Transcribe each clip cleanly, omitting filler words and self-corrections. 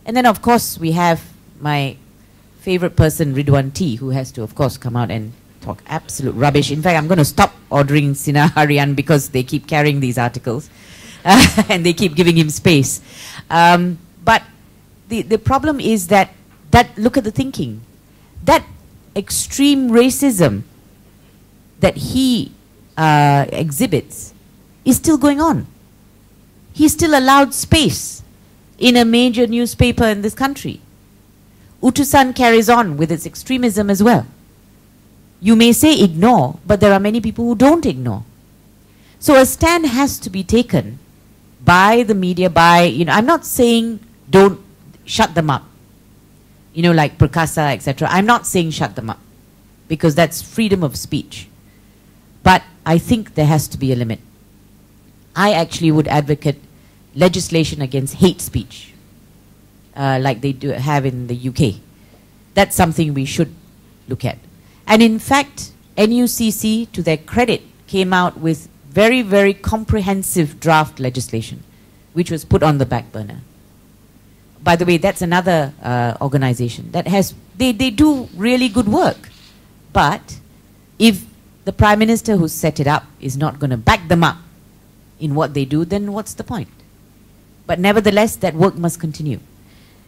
And then, of course, we have my favorite person, Ridwan T, who has to, of course, come out and talk absolute rubbish. In fact, I'm going to stop ordering Sina Harian because they keep carrying these articles and they keep giving him space. But the problem is that look at the thinking. That extreme racism that he exhibits is still going on. He's still allowed space in a major newspaper in this country. Utusan carries on with its extremism as well. You may say ignore, but there are many people who don't ignore. So a stand has to be taken by the media, I'm not saying don't shut them up, like Perkasa, etc. I'm not saying shut them up, because that's freedom of speech. But I think there has to be a limit. I actually would advocate legislation against hate speech, like they do have in the UK. That's something we should look at. And in fact, NUCC, to their credit, came out with very, very comprehensive draft legislation, which was put on the back burner. By the way, that's another organization that has, they do really good work. But if the Prime Minister who set it up is not going to back them up in what they do, then what's the point? But nevertheless, that work must continue.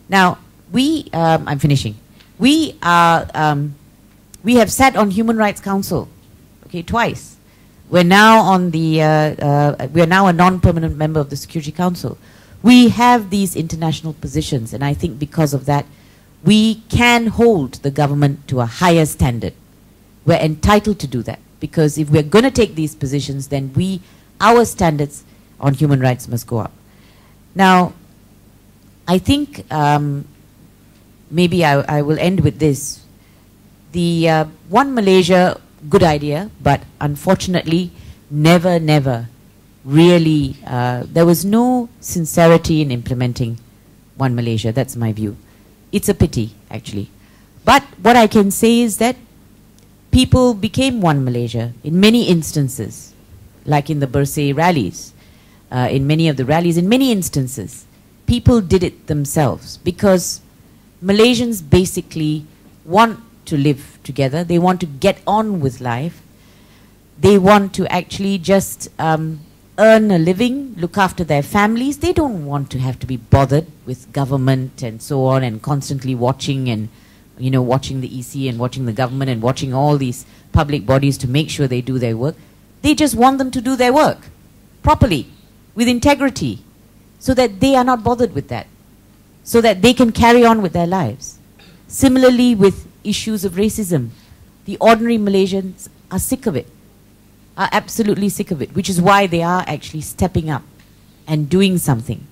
Now, I'm finishing. We have sat on Human Rights Council, okay, twice. We're now on the, we are now a non-permanent member of the Security Council. We have these international positions, and I think because of that, we can hold the government to a higher standard. We're entitled to do that, because if we're going to take these positions, then our standards on human rights must go up. Now, I think maybe I will end with this. The One Malaysia, good idea, but unfortunately, never really, there was no sincerity in implementing One Malaysia. That's my view. It's a pity, actually. But what I can say is that people became One Malaysia in many instances, like in the Bersih rallies. In many of the rallies, in many instances, people did it themselves because Malaysians basically want to live together. They want to get on with life. They want to actually just earn a living, look after their families. They don't want to have to be bothered with government and so on, and constantly watching and, watching the EC and watching the government and watching all these public bodies to make sure they do their work. They just want them to do their work properly, with integrity, so that they are not bothered with that, so that they can carry on with their lives. Similarly with issues of racism, the ordinary Malaysians are sick of it, are absolutely sick of it, which is why they are actually stepping up and doing something.